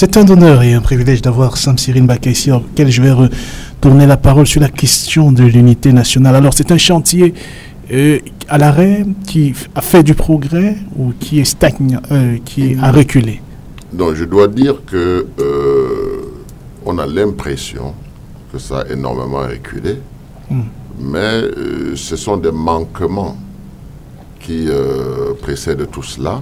C'est un honneur et un privilège d'avoir Samsirine Baka ici, auquel je vais retourner la parole sur la question de l'unité nationale. Alors, c'est un chantier à l'arrêt qui a fait du progrès ou qui est stagne, qui a reculé? Donc, je dois dire que on a l'impression que ça a énormément reculé, mais ce sont des manquements qui précèdent tout cela,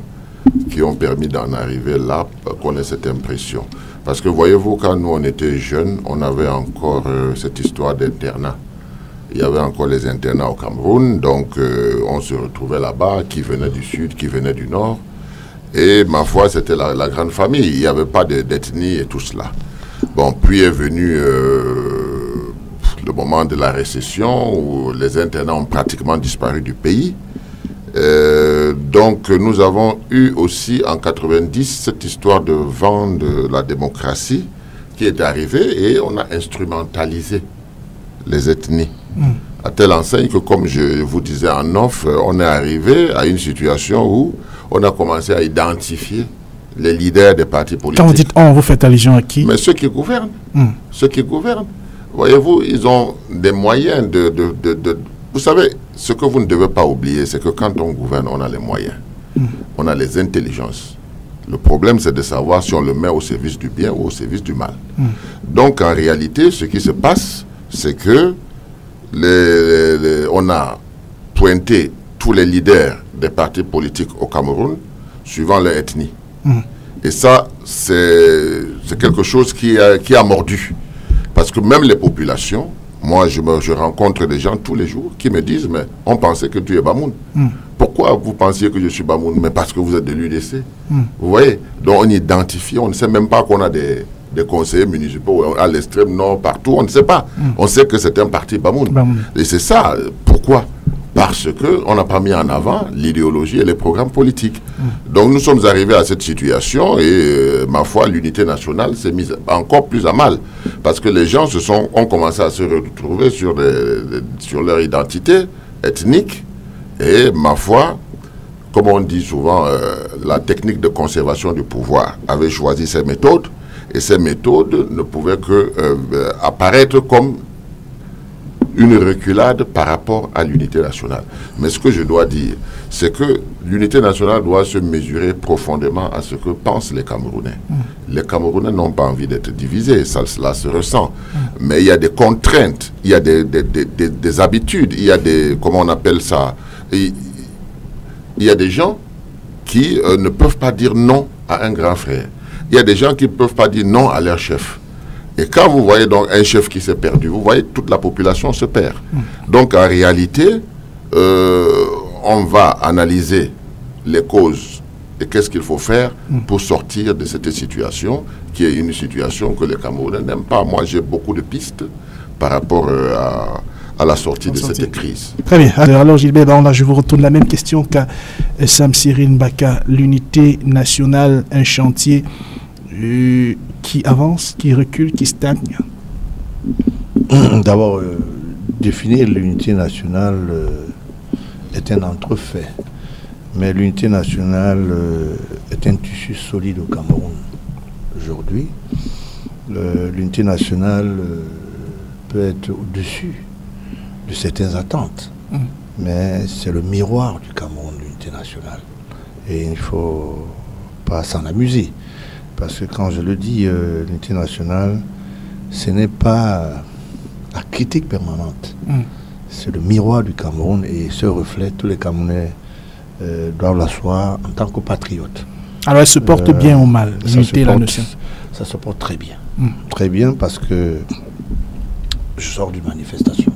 qui ont permis d'en arriver là, qu'on ait cette impression. Parce que voyez-vous, quand nous on était jeunes, on avait encore cette histoire d'internat. Il y avait encore les internats au Cameroun, donc on se retrouvait là-bas, qui venaient du sud, qui venaient du nord. Et ma foi, c'était la grande famille, il n'y avait pas d'ethnie et tout cela. Bon, puis est venu le moment de la récession, où les internats ont pratiquement disparu du pays. Donc nous avons eu aussi en 90 cette histoire de vent de la démocratie qui est arrivée et on a instrumentalisé les ethnies. À telle enseigne que, comme je vous disais en off, on est arrivé à une situation où on a commencé à identifier les leaders des partis politiques. Quand vous dites on, vous faites allusion à qui? Mais ceux qui gouvernent. Ceux qui gouvernent. Voyez-vous, ils ont des moyens de... Vous savez, ce que vous ne devez pas oublier, c'est que quand on gouverne, on a les moyens. On a les intelligences. Le problème, c'est de savoir si on le met au service du bien ou au service du mal. Donc, en réalité, ce qui se passe, c'est que on a pointé tous les leaders des partis politiques au Cameroun suivant leur ethnie. Et ça, c'est quelque chose qui a mordu. Parce que même les populations, moi je rencontre des gens tous les jours qui me disent, mais on pensait que tu es Bamoun. Pourquoi vous pensiez que je suis Bamoun? Mais parce que vous êtes de l'UDC. Vous voyez? Donc on identifie, on ne sait même pas qu'on a des conseillers municipaux à l'extrême nord, partout, on ne sait pas. On sait que c'est un parti Bamoun. Et c'est ça, pourquoi? Parce qu'on n'a pas mis en avant l'idéologie et les programmes politiques. Donc nous sommes arrivés à cette situation et ma foi, l'unité nationale s'est mise encore plus à mal. Parce que les gens ont commencé à se retrouver sur leur identité ethnique et ma foi, comme on dit souvent, la technique de conservation du pouvoir avait choisi ses méthodes et ces méthodes ne pouvaient que apparaître comme une reculade par rapport à l'unité nationale. Mais ce que je dois dire, c'est que l'unité nationale doit se mesurer profondément à ce que pensent les Camerounais. Les Camerounais n'ont pas envie d'être divisés, cela se ressent. Mais il y a des contraintes, il y a des habitudes, il y a des, comment on appelle ça, il y a des gens qui ne peuvent pas dire non à un grand frère. Il y a des gens qui ne peuvent pas dire non à leur chef. Et quand vous voyez donc un chef qui s'est perdu, vous voyez toute la population se perd. Donc en réalité, on va analyser les causes et qu'est-ce qu'il faut faire pour sortir de cette situation qui est une situation que les Camerounais n'aiment pas. Moi, j'ai beaucoup de pistes par rapport à la sortie de cette crise. Très bien. Alors Gilbert, là, je vous retourne la même question qu'à Samsirine Baka. L'unité nationale, un chantier qui avance, qui recule, qui stagne? D'abord, définir l'unité nationale est un entrefait. Mais l'unité nationale est un tissu solide au Cameroun aujourd'hui. L'unité nationale peut être au-dessus de certaines attentes. Mais c'est le miroir du Cameroun, l'unité nationale. Et il ne faut pas s'en amuser. Parce que quand je le dis, l'unité nationale, ce n'est pas la critique permanente. C'est le miroir du Cameroun et ce reflet, tous les Camerounais doivent l'asseoir en tant que patriotes. Alors elle se porte bien ou mal, l'unité, la notion? Ça se porte très bien. Très bien parce que je sors d'une manifestation.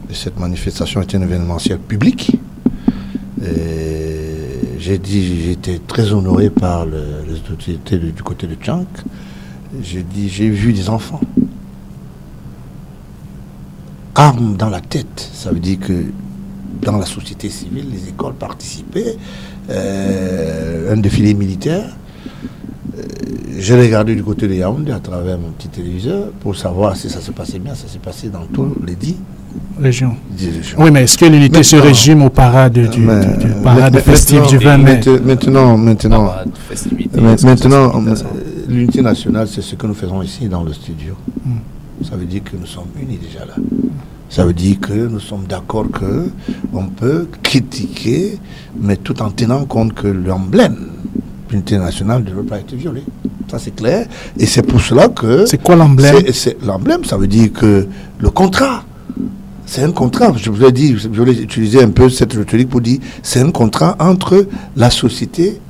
Et cette manifestation est un événementiel public. J'étais très honoré par les autorités du côté de Tchank. J'ai vu des enfants. Armes dans la tête. Ça veut dire que dans la société civile, les écoles participaient. Un défilé militaire. J'ai regardé du côté de Yaoundé à travers mon petit téléviseur pour savoir si ça se passait bien. Ça s'est passé dans tous les 10 Région. 10 régions. Oui, mais est-ce que l'unité se résume au parade parade festif du 20 mai? Maintenant, l'unité nationale, c'est ce que nous faisons ici dans le studio. Ça veut dire que nous sommes unis déjà là. Ça veut dire que nous sommes d'accord qu'on peut critiquer, mais tout en tenant compte que l'emblème de l'unité nationale ne doit pas être violé. Ça, c'est clair. Et c'est pour cela que... C'est quoi l'emblème? L'emblème, ça veut dire que le contrat, c'est un contrat. Je vous ai dit, je voulais utiliser un peu cette rhétorique pour dire, c'est un contrat entre la société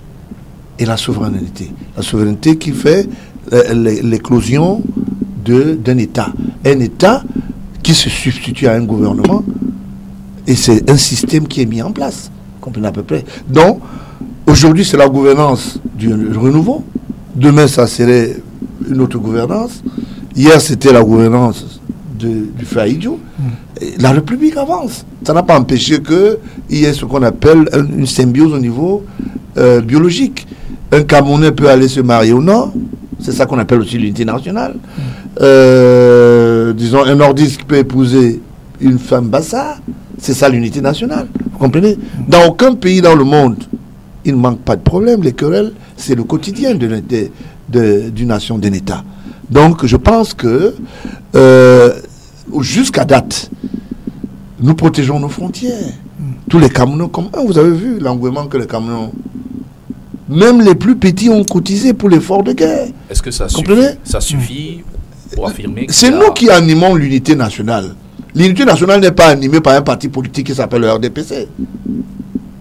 et la souveraineté. La souveraineté qui fait l'éclosion d'un État. Un État qui se substitue à un gouvernement, et c'est un système qui est mis en place. Vous comprenez à peu près. Donc, aujourd'hui, c'est la gouvernance du renouveau. Demain, ça serait une autre gouvernance. Hier, c'était la gouvernance du Faïdjo. La République avance. Ça n'a pas empêché qu'il y ait ce qu'on appelle une symbiose au niveau biologique. Un Camerounais peut aller se marier au nord. C'est ça qu'on appelle aussi l'unité nationale. Disons, un nordiste peut épouser une femme bassa. C'est ça l'unité nationale. Vous comprenez? Dans aucun pays dans le monde, il ne manque pas de problème. Les querelles, c'est le quotidien d'une nation, d'un État. Donc, je pense que jusqu'à date, nous protégeons nos frontières. Tous les Camerounais, comme vous avez vu l'engouement que les Camerounais ont. Même les plus petits ont cotisé pour l'effort de guerre. Est-ce que ça suffit pour affirmer que... C'est nous qui animons l'unité nationale. L'unité nationale n'est pas animée par un parti politique qui s'appelle le RDPC.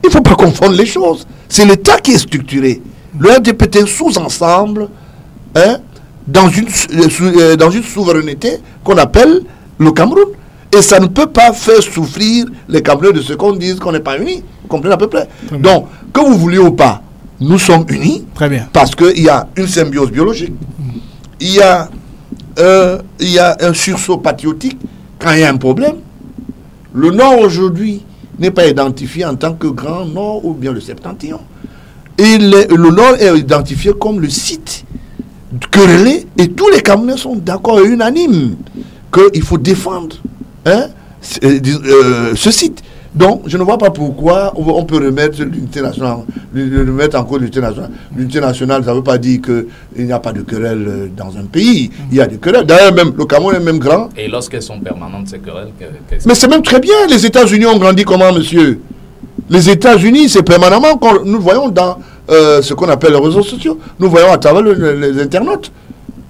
Il ne faut pas confondre les choses. C'est l'État qui est structuré. Le RDPC est un sous-ensemble dans une souveraineté qu'on appelle le Cameroun. Et ça ne peut pas faire souffrir les Camerounais de ce qu'on dise qu'on n'est pas unis. Vous comprenez à peu près? Donc, que vous vouliez ou pas, nous sommes unis. Très bien. Parce qu'il y a une symbiose biologique. Il y a un sursaut patriotique quand il y a un problème. Le Nord aujourd'hui n'est pas identifié en tant que Grand Nord ou bien le Septentrion. Et le Nord est identifié comme le site querellé, et tous les Camerounais sont d'accord et unanimes qu'il faut défendre ce site. Donc, je ne vois pas pourquoi on peut remettre l'unité nationale, remettre en cause l'unité nationale. L'unité nationale, ça ne veut pas dire qu'il n'y a pas de querelle dans un pays. Il y a des querelles. D'ailleurs, même le Cameroun est même grand. Et lorsqu'elles sont permanentes, ces querelles... Mais c'est même très bien. Les États-Unis ont grandi comment, monsieur? Les États-Unis, c'est permanemment. Nous voyons dans ce qu'on appelle les réseaux sociaux. Nous voyons à travers les internautes.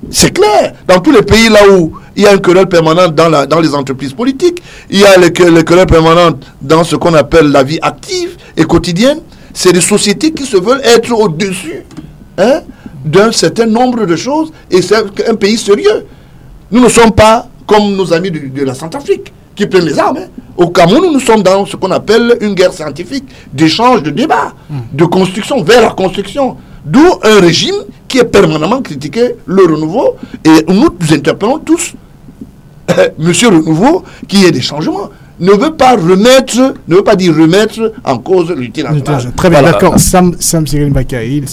C'est clair. Dans tous les pays là où il y a une querelle permanente dans les entreprises politiques, il y a les querelles permanentes dans ce qu'on appelle la vie active et quotidienne. C'est des sociétés qui se veulent être au-dessus d'un certain nombre de choses, et c'est un pays sérieux. Nous ne sommes pas comme nos amis de la Centrafrique qui prennent les armes. Au Cameroun, nous sommes dans ce qu'on appelle une guerre scientifique, d'échange, de débat, de construction vers la construction. D'où un régime qui est permanemment critiqué, le renouveau, et nous interpellons tous Monsieur Renouveau, qui est des changements, ne veut pas dire remettre en cause l'unité nationale. Très bien, d'accord. Sam Cyril Mbakaï,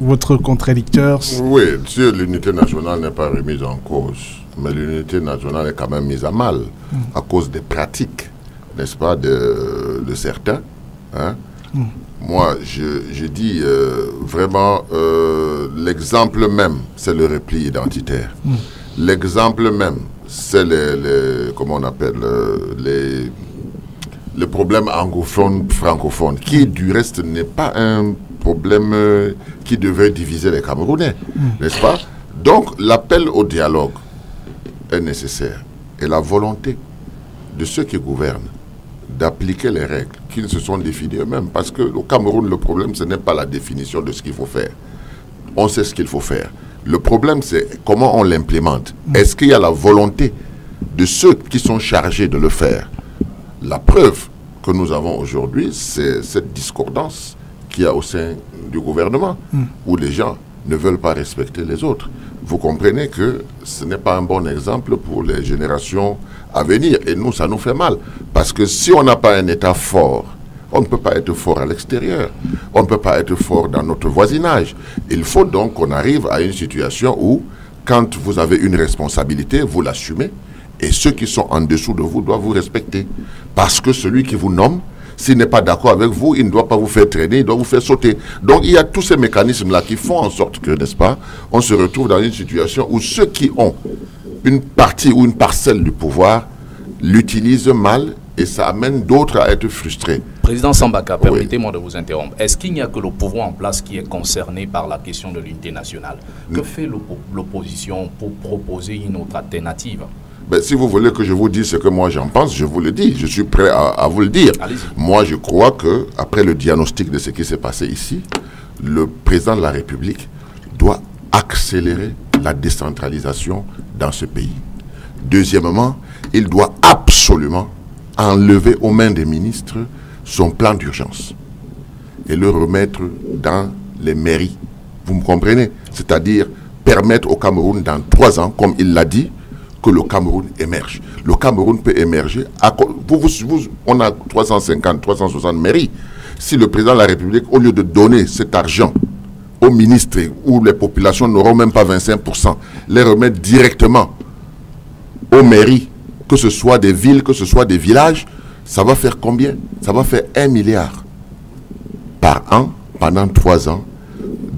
votre contradicteur. Oui, si l'unité nationale n'est pas remise en cause, mais l'unité nationale est quand même mise à mal à cause des pratiques, n'est-ce pas, de certains. Moi, je dis vraiment, l'exemple même, c'est le repli identitaire. L'exemple même, c'est comment on appelle, le problème anglophone-francophone, qui du reste n'est pas un problème qui devrait diviser les Camerounais, n'est-ce pas? Donc, l'appel au dialogue est nécessaire. Et la volonté de ceux qui gouvernent d'appliquer les règles qu'ils se sont définies eux-mêmes. Parce que au Cameroun, le problème, ce n'est pas la définition de ce qu'il faut faire. On sait ce qu'il faut faire. Le problème, c'est comment on l'implémente. Est-ce qu'il y a la volonté de ceux qui sont chargés de le faire? La preuve que nous avons aujourd'hui, c'est cette discordance qu'il y a au sein du gouvernement, où les gens ne veulent pas respecter les autres. Vous comprenez que ce n'est pas un bon exemple pour les générations à venir. Et nous, ça nous fait mal. Parce que si on n'a pas un État fort, on ne peut pas être fort à l'extérieur. On ne peut pas être fort dans notre voisinage. Il faut donc qu'on arrive à une situation où, quand vous avez une responsabilité, vous l'assumez. Et ceux qui sont en dessous de vous doivent vous respecter. Parce que celui qui vous nomme, s'il n'est pas d'accord avec vous, il ne doit pas vous faire traîner, il doit vous faire sauter. Donc il y a tous ces mécanismes-là qui font en sorte que, n'est-ce pas, on se retrouve dans une situation où ceux qui ont une partie ou une parcelle du pouvoir l'utilisent mal et ça amène d'autres à être frustrés. Président Sambaka, permettez-moi de vous interrompre. Est-ce qu'il n'y a que le pouvoir en place qui est concerné par la question de l'unité nationale? Que fait l'opposition pour proposer une autre alternative? Ben, si vous voulez que je vous dise ce que moi j'en pense, je vous le dis. Je suis prêt à vous le dire. Moi, je crois que après le diagnostic de ce qui s'est passé ici, le président de la République doit accélérer la décentralisation dans ce pays. Deuxièmement, il doit absolument enlever aux mains des ministres son plan d'urgence et le remettre dans les mairies. Vous me comprenez? C'est-à-dire permettre au Cameroun dans 3 ans, comme il l'a dit, que le Cameroun émerge. Le Cameroun peut émerger. On a 350, 360 mairies. Si le président de la République, au lieu de donner cet argent aux ministres où les populations n'auront même pas 25%, les remettre directement aux mairies, que ce soit des villes, que ce soit des villages, ça va faire combien? Ça va faire 1 milliard par an pendant 3 ans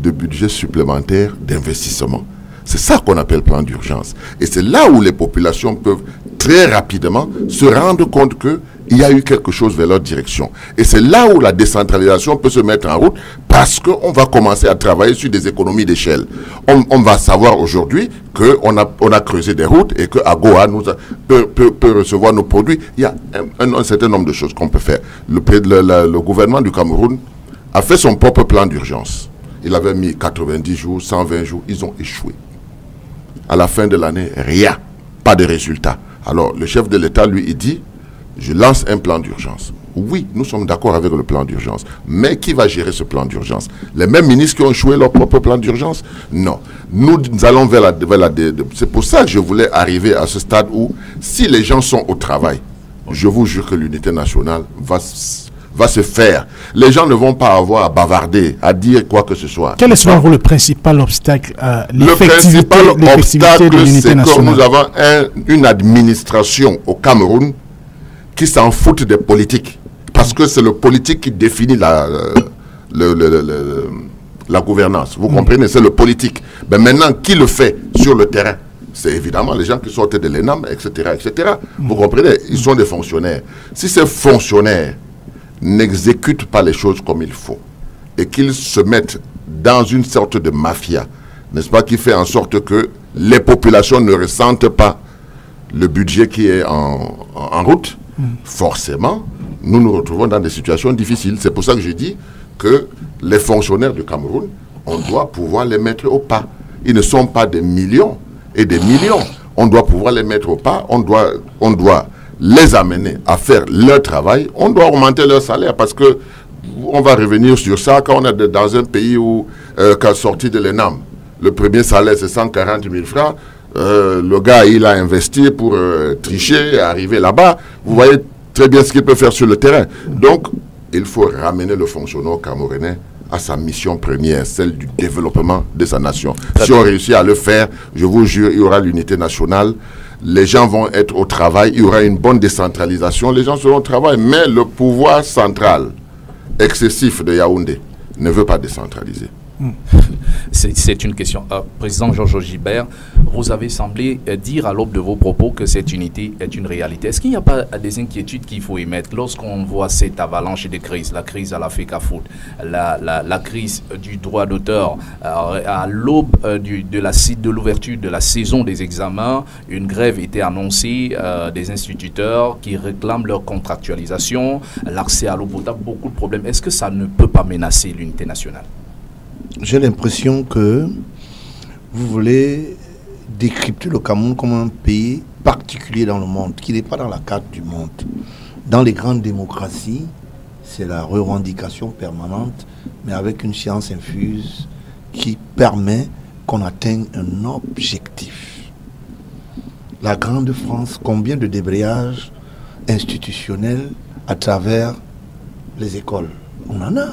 de budget supplémentaire d'investissement. C'est ça qu'on appelle plan d'urgence. Et c'est là où les populations peuvent très rapidement se rendre compte qu'il y a eu quelque chose vers leur direction. Et c'est là où la décentralisation peut se mettre en route parce qu'on va commencer à travailler sur des économies d'échelle. On va savoir aujourd'hui qu'on a creusé des routes et que AGOA peut recevoir nos produits. Il y a un certain nombre de choses qu'on peut faire. Le gouvernement du Cameroun a fait son propre plan d'urgence. Il avait mis 90 jours, 120 jours, ils ont échoué. À la fin de l'année, rien, pas de résultat. Alors, le chef de l'État, lui, il dit, je lance un plan d'urgence. Oui, nous sommes d'accord avec le plan d'urgence. Mais qui va gérer ce plan d'urgence? Les mêmes ministres qui ont échoué leur propre plan d'urgence? Non. Nous allons vers la... C'est pour ça que je voulais arriver à ce stade où, si les gens sont au travail, je vous jure que l'unité nationale va se faire. Les gens ne vont pas avoir à bavarder, à dire quoi que ce soit. Quel est selon vous le principal obstacle à l'effectivité de l'unité nationale? C'est que nous avons une administration au Cameroun qui s'en fout des politiques. Parce que c'est le politique qui définit la gouvernance. Vous comprenez? C'est le politique. Mais maintenant, qui le fait sur le terrain? C'est évidemment les gens qui sortent de l'ENAM, etc., etc. Vous comprenez? Ils sont des fonctionnaires. Si ces fonctionnaires n'exécutent pas les choses comme il faut et qu'ils se mettent dans une sorte de mafia, n'est-ce pas, qui fait en sorte que les populations ne ressentent pas le budget qui est en route, forcément, nous nous retrouvons dans des situations difficiles. C'est pour ça que je dis que les fonctionnaires du Cameroun, on doit pouvoir les mettre au pas. Ils ne sont pas des millions et des millions. On doit pouvoir les mettre au pas, on doit les amener à faire leur travail, on doit augmenter leur salaire parce que on va revenir sur ça quand on est dans un pays où, qu'à sorti de l'ENAM, le premier salaire c'est 140 000 francs, le gars il a investi pour tricher, arriver là-bas, vous voyez très bien ce qu'il peut faire sur le terrain. Donc, il faut ramener le fonctionnaire camerounais à sa mission première, celle du développement de sa nation. Si on réussit à le faire, je vous jure, il y aura l'unité nationale. Les gens vont être au travail, il y aura une bonne décentralisation, les gens seront au travail, mais le pouvoir central excessif de Yaoundé ne veut pas décentraliser. C'est une question. Président Georges Gilbert, vous avez semblé dire à l'aube de vos propos que cette unité est une réalité. Est-ce qu'il n'y a pas des inquiétudes qu'il faut émettre lorsqu'on voit cette avalanche de crises, la crise à la FECAFOOT, la crise du droit d'auteur, à l'aube de l'ouverture de la saison des examens, une grève était annoncée des instituteurs qui réclament leur contractualisation, l'accès à l'eau potable, beaucoup de problèmes. Est-ce que ça ne peut pas menacer l'unité nationale? J'ai l'impression que vous voulez décrypter le Cameroun comme un pays particulier dans le monde, qui n'est pas dans la carte du monde. Dans les grandes démocraties, c'est la revendication permanente, mais avec une science infuse qui permet qu'on atteigne un objectif. La grande France, combien de débrayages institutionnels à travers les écoles? On en a.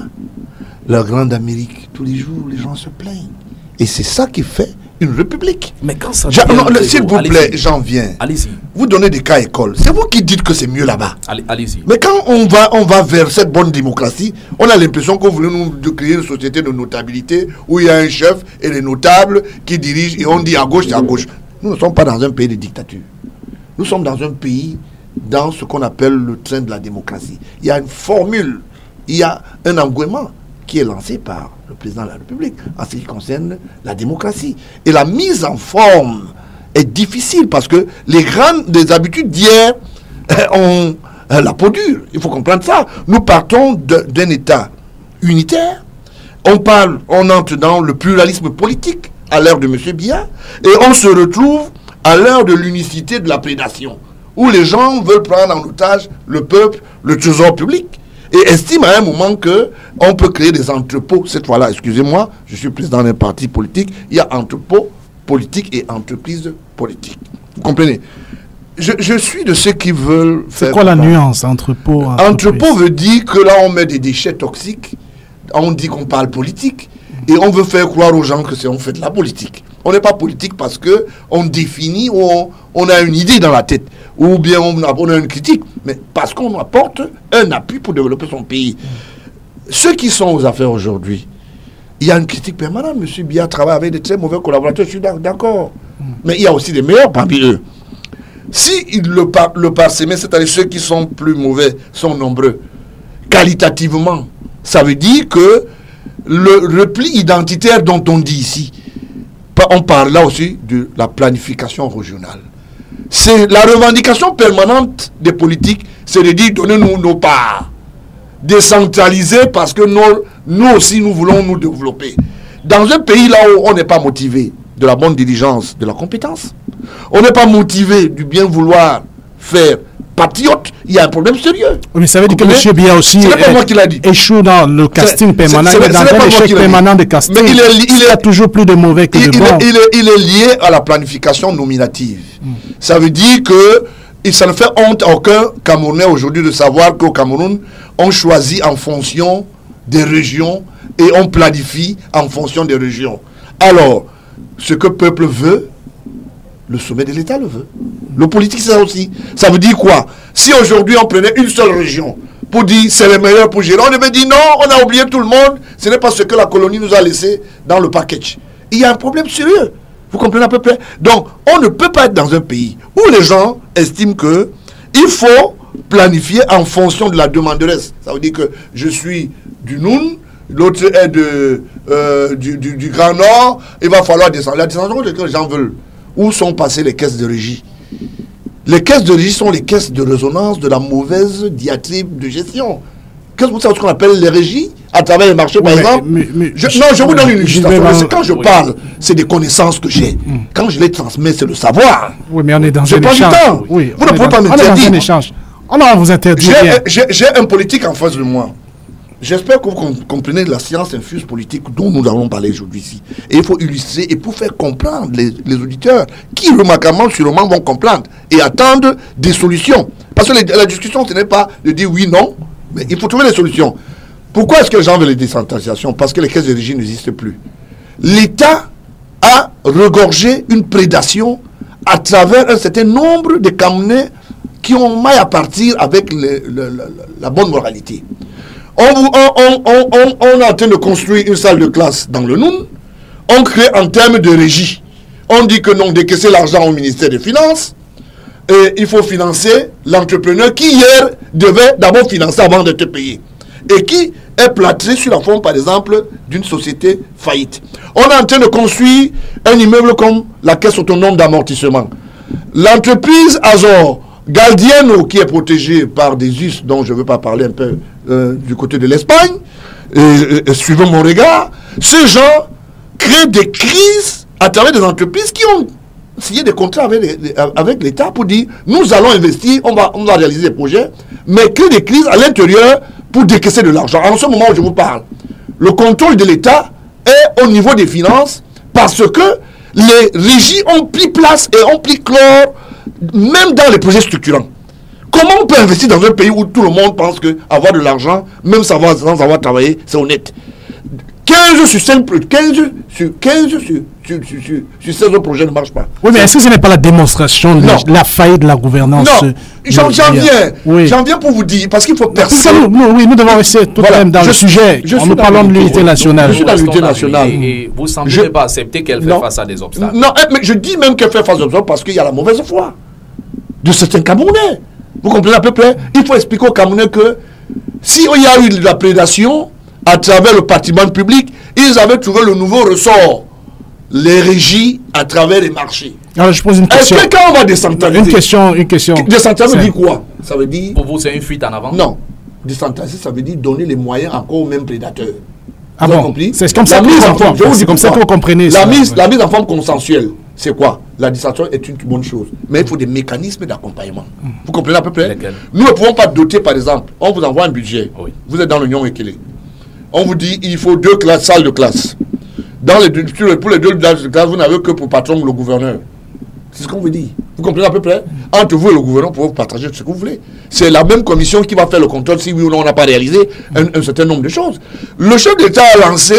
La grande Amérique, tous les jours, les gens se plaignent. Et c'est ça qui fait une république. Mais quand ça... S'il vous plaît, j'en viens. Allez-y. vous donnez des cas écoles. C'est vous qui dites que c'est mieux là-bas. Allez-y. Mais quand on va vers cette bonne démocratie, on a l'impression qu'on voulait nous créer une société de notabilité où il y a un chef et les notables qui dirigent et on dit à gauche, c'est à gauche. Nous ne sommes pas dans un pays de dictature. Nous sommes dans un pays dans ce qu'on appelle le train de la démocratie. Il y a une formule, il y a un engouement qui est lancé par le président de la République en ce qui concerne la démocratie. Et la mise en forme est difficile parce que des habitudes d'hier ont la peau dure. Il faut comprendre ça. Nous partons d'un État unitaire. On entre dans le pluralisme politique à l'ère de M. Biya et on se retrouve à l'heure de l'unicité de la prédation où les gens veulent prendre en otage le peuple, le trésor public et estiment à un moment qu'on peut créer des entrepôts. Cette fois-là, excusez-moi, je suis président d'un parti politique, il y a entrepôts politiques et entreprises politiques. Vous comprenez? Je suis de ceux qui veulent faire... C'est quoi la nuance, entrepôt? Entrepôt veut dire que là, on met des déchets toxiques, on dit qu'on parle politique, et on veut faire croire aux gens que c'est on fait de la politique. On n'est pas politique parce qu'on définit ou on a une idée dans la tête, ou bien on a une critique, mais parce qu'on apporte un appui pour développer son pays. Ceux qui sont aux affaires aujourd'hui, il y a une critique permanente. M. Biya travaille avec de très mauvais collaborateurs, je suis d'accord. Mais il y a aussi des meilleurs parmi eux. Si le parsemé, c'est-à-dire ceux qui sont plus mauvais, sont nombreux, qualitativement, ça veut dire que le repli identitaire dont on dit ici, on parle là aussi de la planification régionale. C'est la revendication permanente des politiques, c'est de dire donnez-nous nos parts. Décentraliser parce que nous aussi nous voulons nous développer. Dans un pays là où on n'est pas motivé de la bonne diligence, de la compétence, on n'est pas motivé du bien vouloir faire patriote, il y a un problème sérieux. Mais ça veut dire que M. Biya aussi échoue dans le casting permanent, dans un échec permanent de casting. Mais il y a toujours plus de mauvais que de bons. Il est lié à la planification nominative. Ça veut dire que ça ne fait honte à aucun Camerounais aujourd'hui de savoir qu'au Cameroun, on choisit en fonction des régions et on planifie en fonction des régions. Alors, ce que le peuple veut, le sommet de l'État le veut. Le politique, c'est ça aussi. Ça veut dire quoi? Si aujourd'hui on prenait une seule région pour dire c'est le meilleur pour gérer, on devait dire non, on a oublié tout le monde, ce n'est pas ce que la colonie nous a laissé dans le package. Il y a un problème sérieux. Vous comprenez à peu près? Donc, on ne peut pas être dans un pays où les gens estiment que il faut planifier en fonction de la demanderesse. Ça veut dire que je suis du Noun, l'autre est du Grand Nord, il va falloir descendre. La descente que les gens veulent. Où sont passées les caisses de régie? Les caisses de régie sont les caisses de résonance de la mauvaise diatribe de gestion. Qu'est-ce que vous savez ce qu'on appelle les régies à travers les marchés, par exemple? Je vous donne une illustration. Quand je parle, c'est des connaissances que j'ai. Quand je les transmets, c'est le savoir. Oui, mais on est dans un échange. Oui, vous ne pouvez pas m'interdire. On est dans un échange. On va vous interdire. J'ai un politique en face de moi. J'espère que vous comprenez la science infuse politique dont nous allons parler aujourd'hui ici. Et il faut illustrer et pour faire comprendre les auditeurs qui, remarquablement, sûrement vont comprendre et attendre des solutions. Parce que la discussion, ce n'est pas de dire oui, non, mais il faut trouver des solutions. Pourquoi est-ce que les gens veulent les décentralisations? Parce que les caisses de régie n'existent plus. L'État a regorgé une prédation à travers un certain nombre de Camerounais qui ont maille à partir avec la bonne moralité. On est en train de construire une salle de classe dans le Noun. On crée en termes de régie. On dit que non, décaisser l'argent au ministère des Finances. Et il faut financer l'entrepreneur qui hier devait d'abord financer avant d'être payé. Et qui est plâtré sur la forme, par exemple, d'une société faillite. On est en train de construire un immeuble comme la caisse autonome d'amortissement. L'entreprise Azor Galdiano, qui est protégée par des us dont je ne veux pas parler un peu du côté de l'Espagne, suivant mon regard, ces gens créent des crises à travers des entreprises qui ont signé des contrats avec l'État pour dire nous allons investir, on va réaliser des projets, mais créent des crises à l'intérieur pour décaisser de l'argent. En ce moment où je vous parle, le contrôle de l'État est au niveau des finances parce que les régies ont pris place et ont pris chlore même dans les projets structurants. Comment on peut investir dans un pays où tout le monde pense que avoir de l'argent, même sans avoir travaillé, c'est honnête? 15 sur 5, 15 sur 16 projets ne marchent pas. Oui, mais est-ce que ce n'est pas la démonstration de la faillite de la gouvernance? Non, j'en viens pour vous dire, parce qu'il faut percer. Nous devons rester tout de même dans le sujet. Nous parlons de l'unité nationale. Je suis dans l'unité nationale. Et vous ne semblez pas accepter qu'elle fait face à des obstacles. Non, mais je dis même qu'elle fait face aux obstacles parce qu'il y a la mauvaise foi de certains Camerounais. Vous comprenez à peu près? Il faut expliquer aux Camerounais que si il y a eu de la prédation à travers le patrimoine public, ils avaient trouvé le nouveau ressort, les régies à travers les marchés. Alors je pose une question. Est-ce que quand on va décentraliser... Une question. Décentraliser veut dire quoi? Ça veut dire... Pour vous, c'est une fuite en avant? Non. Décentraliser, ça veut dire donner les moyens encore aux mêmes prédateurs. Ah bon? C'est comme ça que vous comprenez. La mise en forme consensuelle, c'est quoi? La décentralisation est une bonne chose. Mais il faut des mécanismes d'accompagnement. Vous comprenez à peu près? Nous ne pouvons pas doter, par exemple, on vous envoie un budget. Oui. Vous êtes dans l'Union Équilibre. On vous dit il faut 2 salles de classe. Pour les 2 salles de classe, vous n'avez que pour patron le gouverneur. C'est ce qu'on vous dit. Vous comprenez à peu près? Entre vous et le gouverneur, vous pouvez partager ce que vous voulez. C'est la même commission qui va faire le contrôle si oui ou non on n'a pas réalisé un certain nombre de choses. Le chef d'État a lancé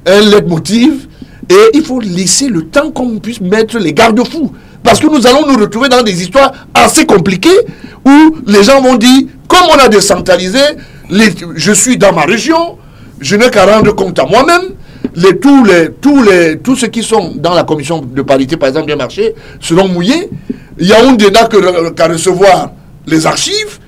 un leitmotiv et il faut laisser le temps qu'on puisse mettre les garde-fous. Parce que nous allons nous retrouver dans des histoires assez compliquées où les gens vont dire, comme on a décentralisé, je suis dans ma région, je n'ai qu'à rendre compte à moi-même. Tous ceux qui sont dans la commission de parité, par exemple, des marchés, seront mouillés. Yaoundé n'a qu'à recevoir les archives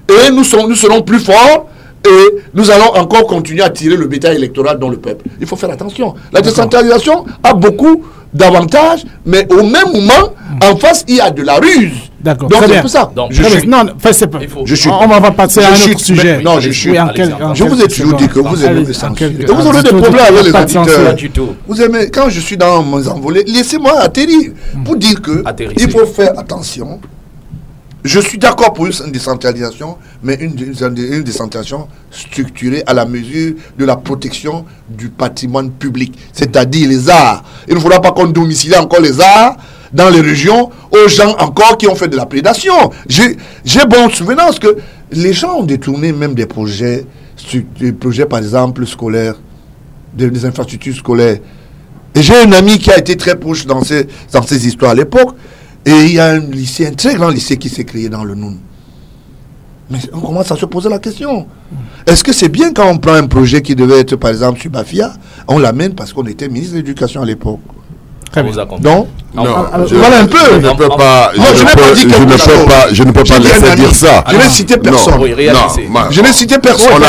et nous serons plus forts et nous allons encore continuer à tirer le bétail électoral dans le peuple. Il faut faire attention. La décentralisation a beaucoup d'avantages, mais au même moment, en face, il y a de la ruse. D'accord. Donc c'est pour ça. On va passer à un autre sujet. Non, je vous ai toujours dit que vous aimez le censure. Vous aurez des problèmes avec les auditeurs. Vous aimez, quand je suis dans mes envolées, laissez-moi atterrir pour dire que il faut faire attention. Je suis d'accord pour une décentralisation, mais une décentralisation structurée à la mesure de la protection du patrimoine public, c'est-à-dire les arts. Il ne faudra pas qu'on domicile encore les arts dans les régions aux gens encore qui ont fait de la prédation. J'ai bonne souvenance que les gens ont détourné même des projets par exemple scolaires, des infrastructures scolaires. Et j'ai un ami qui a été très proche dans ces histoires à l'époque. Et il y a un très grand lycée qui s'est créé dans le Noun. Mais on commence à se poser la question. Est-ce que c'est bien quand on prend un projet qui devait être, par exemple, sur Bafia, on l'amène parce qu'on était ministre de l'Éducation à l'époque? Non, voilà un peu. Je ne peux pas laisser dire ça. Je n'ai cité personne. Je n'ai cité personne.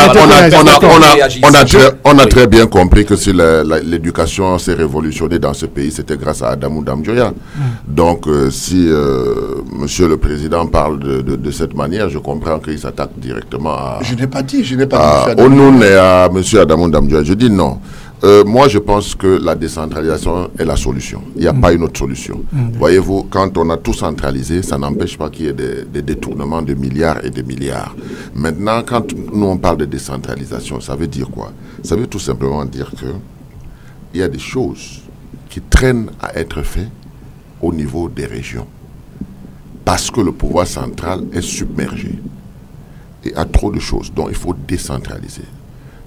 On a très bien compris que si l'éducation s'est révolutionnée dans ce pays, c'était grâce à Adamou Damdjoya. Donc, si Monsieur le Président parle de cette manière, je comprends qu'il s'attaque directement à... Je n'ai pas dit. Au Noun et à Monsieur Adamou Damdjoya. Je dis non. Moi, je pense que la décentralisation est la solution. Il n'y a pas une autre solution. Voyez-vous, quand on a tout centralisé, ça n'empêche pas qu'il y ait des détournements de milliards et de milliards. Maintenant, quand nous on parle de décentralisation, ça veut dire quoi? Ça veut tout simplement dire qu'il y a des choses qui traînent à être faites au niveau des régions. Parce que le pouvoir central est submergé. Et a trop de choses dont il faut décentraliser.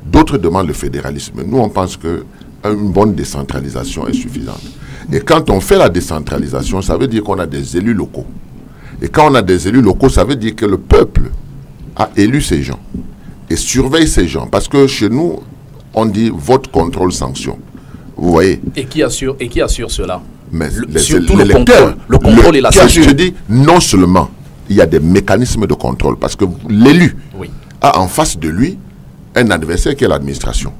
D'autres demandent le fédéralisme. Nous, on pense qu'une bonne décentralisation est suffisante. Et quand on fait la décentralisation, ça veut dire qu'on a des élus locaux. Et quand on a des élus locaux, ça veut dire que le peuple a élu ces gens et surveille ces gens. Parce que chez nous, on dit vote, contrôle, sanction. Vous voyez? Et qui assure cela? Mais surtout le contrôle et la sanction. Je dis non seulement il y a des mécanismes de contrôle, parce que l'élu a en face de lui un adversaire qui est l'administration,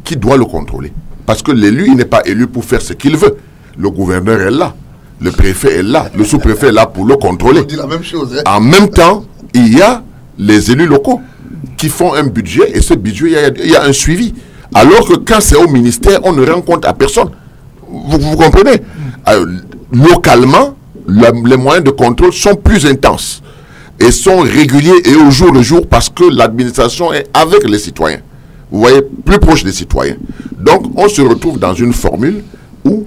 qui doit le contrôler. Parce que l'élu, il n'est pas élu pour faire ce qu'il veut. Le gouverneur est là, le préfet est là, le sous-préfet est là pour le contrôler. On dit la même chose, hein? En même temps, il y a les élus locaux qui font un budget, et ce budget, il y a un suivi. Alors que quand c'est au ministère, on ne rend compte à personne. Vous comprenez? Localement, les moyens de contrôle sont plus intenses et sont réguliers et au jour le jour parce que l'administration est avec les citoyens. Vous voyez, plus proche des citoyens. Donc, on se retrouve dans une formule où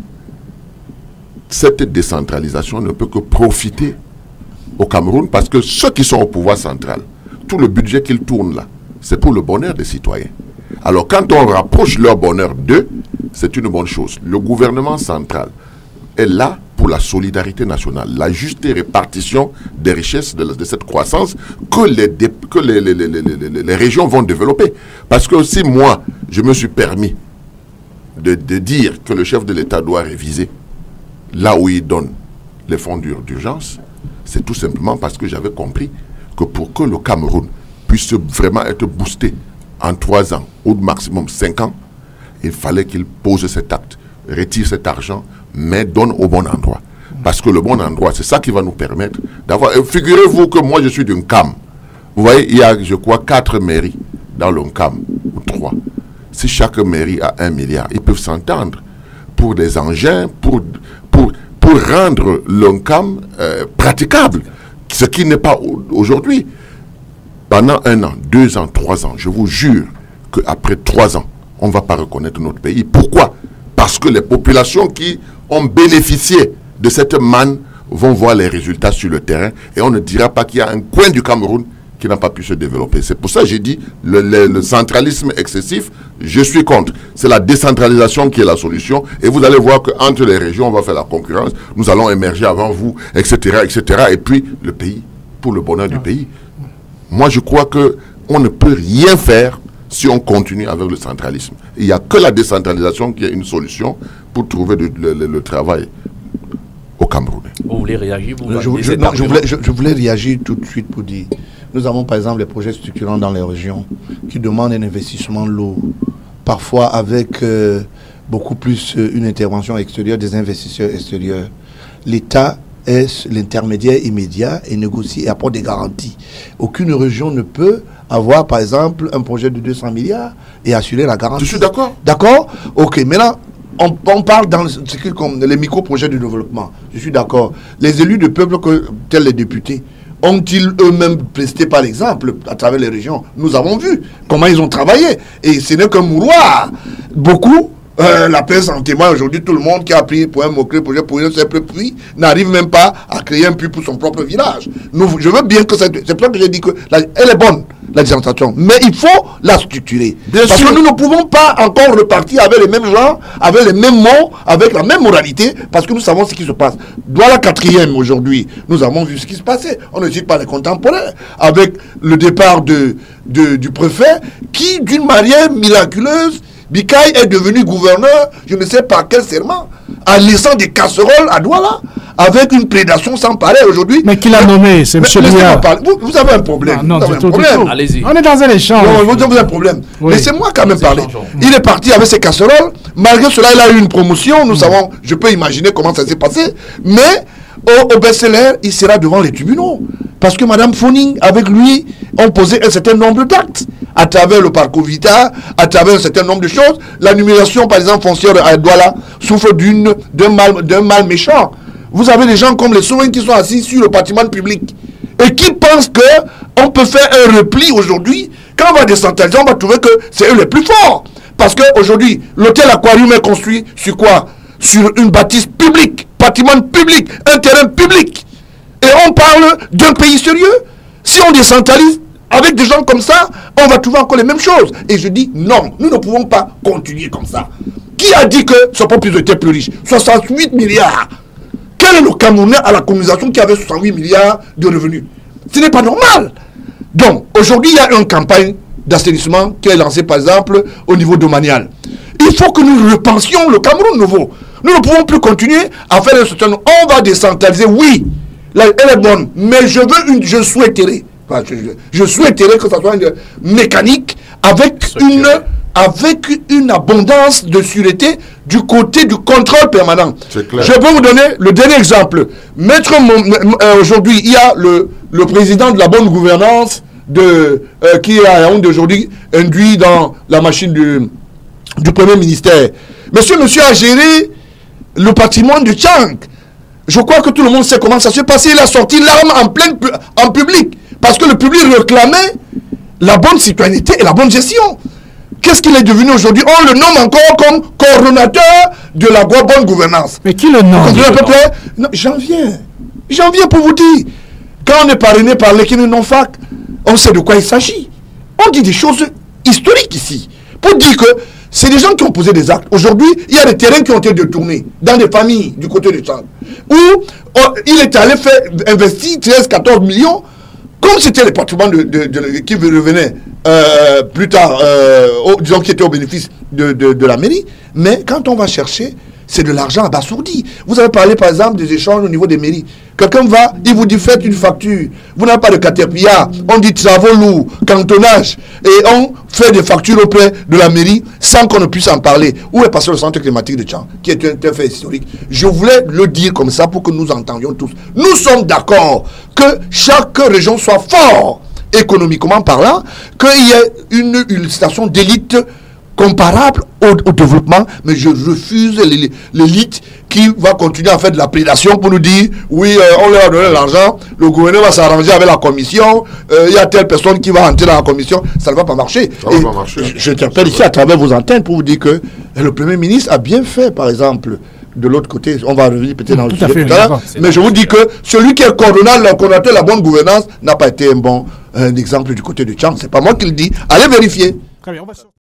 cette décentralisation ne peut que profiter au Cameroun parce que ceux qui sont au pouvoir central, tout le budget qu'ils tournent là, c'est pour le bonheur des citoyens. Alors quand on rapproche leur bonheur d'eux, c'est une bonne chose. Le gouvernement central est là pour la solidarité nationale, la juste répartition des richesses de cette croissance que les régions vont développer. Parce que si moi, je me suis permis de dire que le chef de l'État doit réviser là où il donne les fonds d'urgence, c'est tout simplement parce que j'avais compris que pour que le Cameroun puisse vraiment être boosté en 3 ans ou maximum 5 ans, il fallait qu'il pose cet acte, retire cet argent, mais donne au bon endroit. Parce que le bon endroit, c'est ça qui va nous permettre d'avoir... Figurez-vous que moi, je suis d'une CAM. Vous voyez, il y a, je crois, 4 mairies dans le CAM, ou 3. Si chaque mairie a 1 milliard, ils peuvent s'entendre pour des engins, pour rendre le CAM praticable. Ce qui n'est pas aujourd'hui. Pendant 1 an, 2 ans, 3 ans, je vous jure qu'après 3 ans, on ne va pas reconnaître notre pays. Pourquoi? Parce que les populations qui ont bénéficié de cette manne vont voir les résultats sur le terrain et on ne dira pas qu'il y a un coin du Cameroun qui n'a pas pu se développer. C'est pour ça que j'ai dit le centralisme excessif, je suis contre. C'est la décentralisation qui est la solution et vous allez voir qu'entre les régions, on va faire la concurrence, nous allons émerger avant vous, etc., etc. Et puis le pays, pour le bonheur du pays. Moi, je crois qu'on ne peut rien faire si on continue avec le centralisme. Il n'y a que la décentralisation qui est une solution pour trouver le travail au Cameroun. Vous voulez réagir? Je voulais réagir tout de suite pour dire, nous avons par exemple les projets structurants dans les régions qui demandent un investissement lourd, parfois avec beaucoup plus une intervention extérieure des investisseurs extérieurs. L'État est l'intermédiaire immédiat et négocie et apporte des garanties. Aucune région ne peut avoir, par exemple, un projet de 200 milliards et assurer la garantie. Je suis d'accord. D'accord? Ok, maintenant, on parle dans les micro-projets de développement. Je suis d'accord. Les élus de peuple, tels les députés, ont-ils eux-mêmes presté par exemple à travers les régions? Nous avons vu comment ils ont travaillé. Et ce n'est qu'un mouroir. Beaucoup... la presse en témoigne aujourd'hui, tout le monde qui a pris pour un mot-clé projet pour un simple puits n'arrive même pas à créer un puits pour son propre village. Je veux bien que c'est pour ça que j'ai dit que elle est bonne, la décentralisation, mais il faut la structurer. Parce que nous ne pouvons pas encore repartir avec les mêmes gens, avec les mêmes mots, avec la même moralité, parce que nous savons ce qui se passe. Dans la 4e aujourd'hui, nous avons vu ce qui se passait. On ne cite pas les contemporains, avec le départ du préfet, qui d'une manière miraculeuse, Bikaï est devenu gouverneur, je ne sais par quel serment, en laissant des casseroles à Douala, avec une prédation sans pareil aujourd'hui. Mais qui l'a nommé? C'est M. Biya. Vous avez un problème. Non, vous avez un problème. Allez-y. On est dans un échange. Vous avez un problème. Oui. Laissez-moi quand même parler. Il est parti avec ses casseroles. Malgré cela, il a eu une promotion. Nous savons, je peux imaginer comment ça s'est passé. Mais au best-seller, il sera devant les tribunaux. Parce que Mme Foning, avec lui, ont posé un certain nombre d'actes à travers le parcours Vita, à travers un certain nombre de choses. La numération, par exemple, foncière à Douala souffre d'un mal méchant. Vous avez des gens comme les souverains qui sont assis sur le patrimoine public et qui pensent qu'on peut faire un repli aujourd'hui. Quand on va décentraliser, on va trouver que c'est eux les plus forts. Parce qu'aujourd'hui, l'hôtel Aquarium est construit sur quoi? Sur une bâtisse publique, patrimoine public, un terrain public. Et on parle d'un pays sérieux. Si on décentralise avec des gens comme ça, on va trouver encore les mêmes choses. Et je dis non, nous ne pouvons pas continuer comme ça. Qui a dit que ce peuple était plus riche? 68 milliards. Quel est le Camerounais à la colonisation qui avait 68 milliards de revenus? Ce n'est pas normal. Donc, aujourd'hui, il y a une campagne d'assainissement qui est lancée, par exemple, au niveau domanial. Il faut que nous repensions le Cameroun nouveau. Nous ne pouvons plus continuer à faire un certain... On va décentraliser, oui. Elle est bonne, mais je souhaiterais que ça soit une mécanique avec une abondance de sûreté du côté du contrôle permanent. Je peux vous donner le dernier exemple. Aujourd'hui, il y a le président de la bonne gouvernance qui est à Yaoundé aujourd'hui, induit dans la machine du premier ministère. Monsieur a géré le patrimoine de Tchang. Je crois que tout le monde sait comment ça s'est passé. Il a sorti l'arme en public. Parce que le public réclamait la bonne citoyenneté et la bonne gestion. Qu'est-ce qu'il est devenu aujourd'hui? On le nomme encore comme coordonnateur de la bonne gouvernance. Mais qui le nomme? Non, j'en viens pour vous dire. Quand on est parrainé par l'équipe non-fac, on sait de quoi il s'agit. On dit des choses historiques ici. pour dire que c'est des gens qui ont posé des actes. Aujourd'hui, il y a des terrains qui ont été détournés dans des familles du côté du Tchad, où il est allé faire investir 13-14 millions, comme c'était le patrimoine qui revenait plus tard, disons qui était au bénéfice de la mairie. Mais quand on va chercher, c'est de l'argent abasourdi. Vous avez parlé par exemple des échanges au niveau des mairies. Quelqu'un va, il vous dit faites une facture. Vous n'avez pas de caterpillar. On dit travaux lourds, cantonnage. Et on fait des factures auprès de la mairie sans qu'on ne puisse en parler. Où est passé le centre climatique de Tchang, qui est un fait historique? Je voulais le dire comme ça pour que nous entendions tous. Nous sommes d'accord que chaque région soit forte économiquement parlant, qu'il y ait une station d'élite comparable au développement, mais je refuse l'élite qui va continuer à faire de la prédation pour nous dire oui, on leur a donné l'argent, le gouvernement va s'arranger avec la commission, il y a telle personne qui va entrer dans la commission, ça ne va pas marcher. Je t'appelle ici à travers vos antennes pour vous dire que le Premier ministre a bien fait, par exemple, de l'autre côté, on va revenir peut-être dans le sujet tout à l'heure, mais je vous dis que celui qui est coordonnateur la bonne gouvernance n'a pas été un bon exemple du côté de Tchang. C'est pas moi qui le dis. Allez vérifier. Très bien, on va